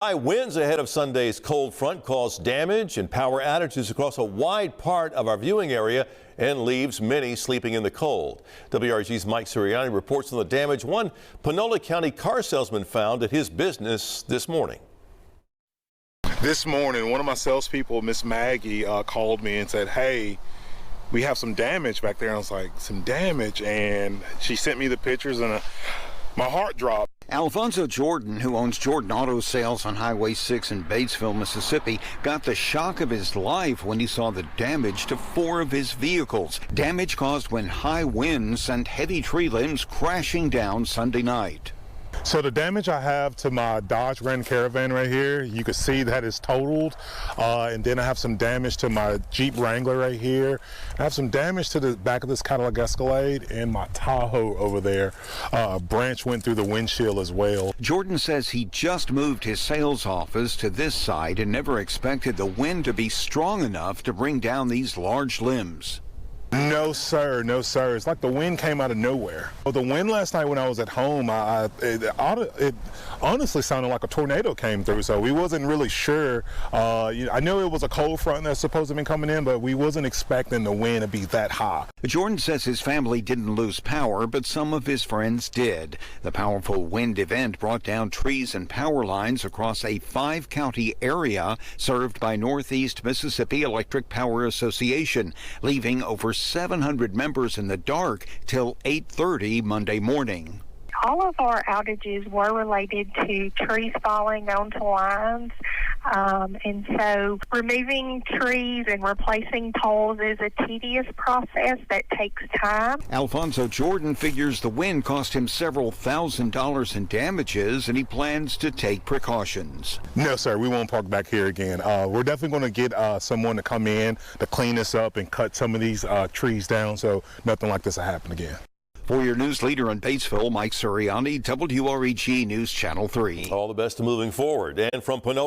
High winds ahead of Sunday's cold front caused damage and power outages across a wide part of our viewing area and leaves many sleeping in the cold. WRG's Mike Suriani reports on the damage one Panola County car salesman found at his business this morning. This morning, one of my salespeople, Miss Maggie, called me and said, "Hey, we have some damage back there." And I was like, "Some damage?" And she sent me the pictures and my heart dropped. Alfonso Jordan, who owns Jordan Auto Sales on Highway 6 in Batesville, Mississippi, got the shock of his life when he saw the damage to 4 of his vehicles. Damage caused when high winds sent heavy tree limbs crashing down Sunday night. So the damage I have to my Dodge Ram Caravan right here, you can see that is totaled. And then I have some damage to my Jeep Wrangler right here. I have some damage to the back of this Cadillac Escalade and my Tahoe over there. A branch went through the windshield as well. Jordan says he just moved his sales office to this side and never expected the wind to be strong enough to bring down these large limbs. No, sir. No, sir. It's like the wind came out of nowhere. Well, the wind last night when I was at home, it honestly sounded like a tornado came through, so we wasn't really sure. I know it was a cold front that's supposed to be coming in, but we wasn't expecting the wind to be that high. Jordan says his family didn't lose power, but some of his friends did. The powerful wind event brought down trees and power lines across a 5-county area served by Northeast Mississippi Electric Power Association, leaving over 700 members in the dark till 8:30 Monday morning. All of our outages were related to trees falling onto lines, and so removing trees and replacing poles is a tedious process that takes time. Alfonso Jordan figures the wind cost him several $1,000s in damages, and he plans to take precautions. No, sir, we won't park back here again. We're definitely going to get someone to come in to clean this up and cut some of these trees down so nothing like this will happen again. For your news leader in Batesville, Mike Suriani, WREG News Channel 3. All the best to moving forward. And from Panola